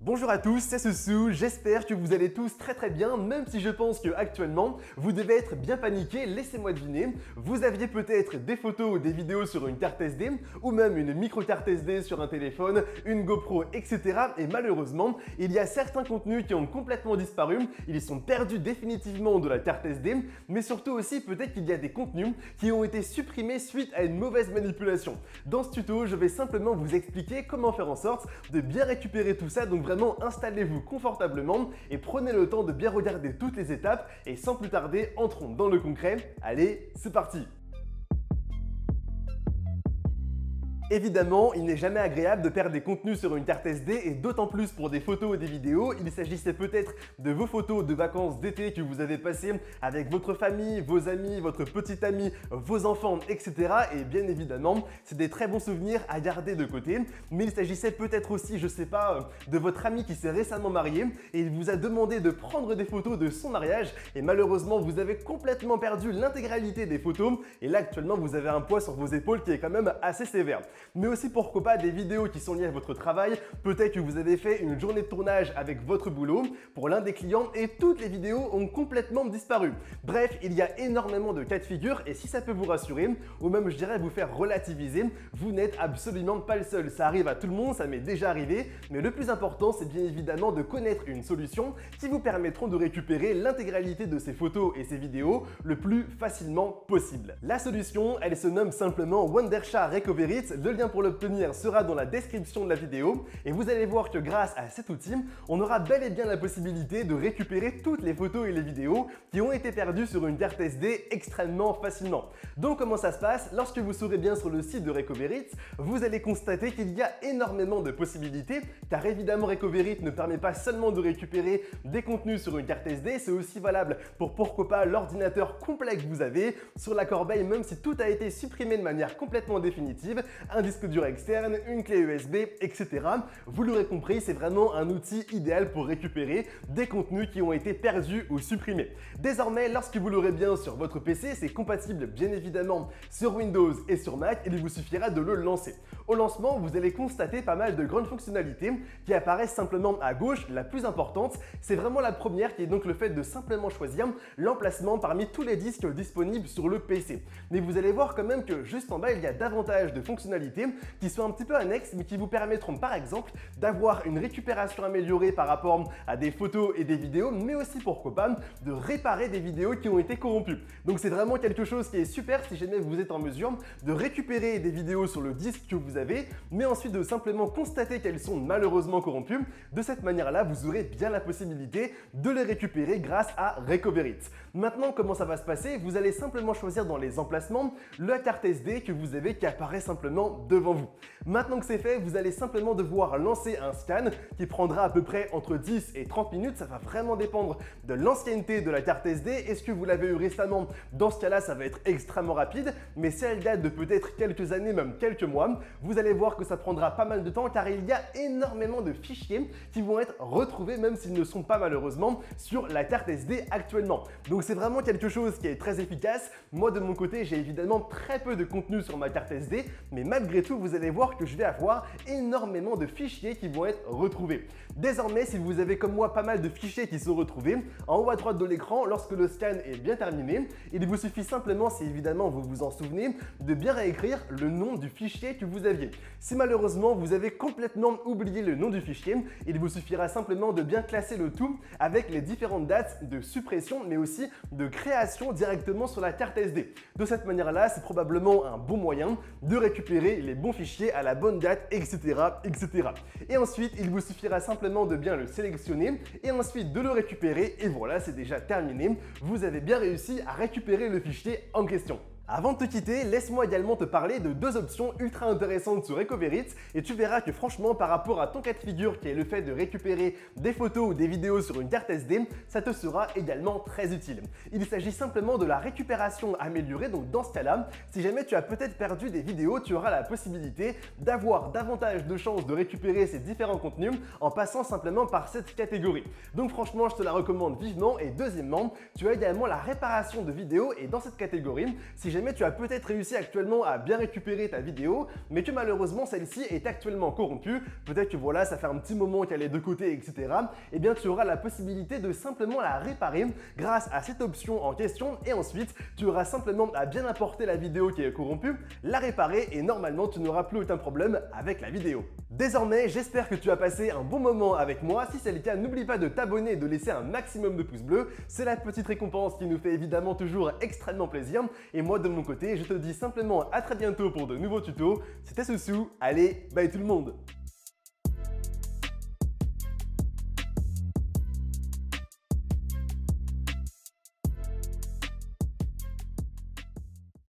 Bonjour à tous, c'est Soussou, j'espère que vous allez tous très bien, même si je pense que actuellement vous devez être bien paniqués, laissez-moi deviner. Vous aviez peut-être des photos ou des vidéos sur une carte SD, ou même une micro-carte SD sur un téléphone, une GoPro, etc. Et malheureusement, il y a certains contenus qui ont complètement disparu, ils sont perdus définitivement de la carte SD, mais surtout aussi peut-être qu'il y a des contenus qui ont été supprimés suite à une mauvaise manipulation. Dans ce tuto, je vais simplement vous expliquer comment faire en sorte de bien récupérer tout ça, donc vraiment installez-vous confortablement et prenez le temps de bien regarder toutes les étapes et sans plus tarder, entrons dans le concret. Allez, c'est parti! Évidemment, il n'est jamais agréable de perdre des contenus sur une carte SD et d'autant plus pour des photos ou des vidéos. Il s'agissait peut-être de vos photos de vacances d'été que vous avez passées avec votre famille, vos amis, votre petite amie, vos enfants, etc. Et bien évidemment, c'est des très bons souvenirs à garder de côté. Mais il s'agissait peut-être aussi, je sais pas, de votre ami qui s'est récemment marié et il vous a demandé de prendre des photos de son mariage et malheureusement, vous avez complètement perdu l'intégralité des photos et là actuellement, vous avez un poids sur vos épaules qui est quand même assez sévère. Mais aussi pourquoi pas des vidéos qui sont liées à votre travail, peut-être que vous avez fait une journée de tournage avec votre boulot pour l'un des clients et toutes les vidéos ont complètement disparu. Bref, il y a énormément de cas de figure et si ça peut vous rassurer, ou même je dirais vous faire relativiser, vous n'êtes absolument pas le seul. Ça arrive à tout le monde, ça m'est déjà arrivé, mais le plus important c'est bien évidemment de connaître une solution qui vous permettront de récupérer l'intégralité de ces photos et ces vidéos le plus facilement possible. La solution, elle se nomme simplement Wondershare Recover It. Le lien pour l'obtenir sera dans la description de la vidéo et vous allez voir que grâce à cet outil, on aura bel et bien la possibilité de récupérer toutes les photos et les vidéos qui ont été perdues sur une carte SD extrêmement facilement. Donc comment ça se passe? Lorsque vous serez bien sur le site de Recover It, vous allez constater qu'il y a énormément de possibilités car évidemment Recover It ne permet pas seulement de récupérer des contenus sur une carte SD, c'est aussi valable pour pourquoi pas l'ordinateur complet que vous avez sur la corbeille, même si tout a été supprimé de manière complètement définitive, un disque dur externe, une clé USB, etc. Vous l'aurez compris, c'est vraiment un outil idéal pour récupérer des contenus qui ont été perdus ou supprimés. Désormais, lorsque vous l'aurez bien sur votre PC, c'est compatible bien évidemment sur Windows et sur Mac et il vous suffira de le lancer. Au lancement, vous allez constater pas mal de grandes fonctionnalités qui apparaissent simplement à gauche. La plus importante, c'est vraiment la première qui est donc le fait de simplement choisir l'emplacement parmi tous les disques disponibles sur le PC. Mais vous allez voir quand même que juste en bas, il y a davantage de fonctionnalités qui sont un petit peu annexes mais qui vous permettront par exemple d'avoir une récupération améliorée par rapport à des photos et des vidéos, mais aussi pourquoi pas de réparer des vidéos qui ont été corrompues. Donc c'est vraiment quelque chose qui est super si jamais vous êtes en mesure de récupérer des vidéos sur le disque que vous avez, mais ensuite de simplement constater qu'elles sont malheureusement corrompues. De cette manière-là, vous aurez bien la possibilité de les récupérer grâce à Recover It. Maintenant, comment ça va se passer? Vous allez simplement choisir dans les emplacements la carte SD que vous avez qui apparaît simplement devant vous. Maintenant que c'est fait, vous allez simplement devoir lancer un scan qui prendra à peu près entre 10 et 30 minutes. Ça va vraiment dépendre de l'ancienneté de la carte SD. Est-ce que vous l'avez eu récemment? Dans ce cas-là, ça va être extrêmement rapide. Mais si elle date de peut-être quelques années, même quelques mois, vous allez voir que ça prendra pas mal de temps car il y a énormément de fichiers qui vont être retrouvés même s'ils ne sont pas malheureusement sur la carte SD actuellement. Donc c'est vraiment quelque chose qui est très efficace. Moi de mon côté, j'ai évidemment très peu de contenu sur ma carte SD, mais malgré tout, vous allez voir que je vais avoir énormément de fichiers qui vont être retrouvés. Désormais, si vous avez comme moi pas mal de fichiers qui sont retrouvés, en haut à droite de l'écran, lorsque le scan est bien terminé, il vous suffit simplement, si évidemment vous vous en souvenez, de bien réécrire le nom du fichier que vous aviez. Si malheureusement vous avez complètement oublié le nom du fichier, il vous suffira simplement de bien classer le tout avec les différentes dates de suppression, mais aussi de création directement sur la carte SD. De cette manière-là, c'est probablement un bon moyen de récupérer les bons fichiers à la bonne date, etc., etc. Et ensuite, il vous suffira simplement de bien le sélectionner et ensuite de le récupérer et voilà, c'est déjà terminé. Vous avez bien réussi à récupérer le fichier en question. Avant de te quitter, laisse-moi également te parler de deux options ultra intéressantes sur Recover It et tu verras que franchement par rapport à ton cas de figure qui est le fait de récupérer des photos ou des vidéos sur une carte SD, ça te sera également très utile. Il s'agit simplement de la récupération améliorée, donc dans ce cas-là, si jamais tu as peut-être perdu des vidéos, tu auras la possibilité d'avoir davantage de chances de récupérer ces différents contenus en passant simplement par cette catégorie. Donc franchement, je te la recommande vivement et deuxièmement, tu as également la réparation de vidéos et dans cette catégorie, si jamais tu as peut-être réussi actuellement à bien récupérer ta vidéo, mais que malheureusement celle-ci est actuellement corrompue, peut-être que voilà, ça fait un petit moment qu'elle est de côté, etc. Eh bien, tu auras la possibilité de simplement la réparer grâce à cette option en question et ensuite, tu auras simplement à bien importer la vidéo qui est corrompue, la réparer et normalement, tu n'auras plus aucun problème avec la vidéo. Désormais, j'espère que tu as passé un bon moment avec moi. Si c'est le cas, n'oublie pas de t'abonner et de laisser un maximum de pouces bleus. C'est la petite récompense qui nous fait évidemment toujours extrêmement plaisir. Et moi, de mon côté, je te dis simplement à très bientôt pour de nouveaux tutos. C'était Soussou. Allez, bye tout le monde!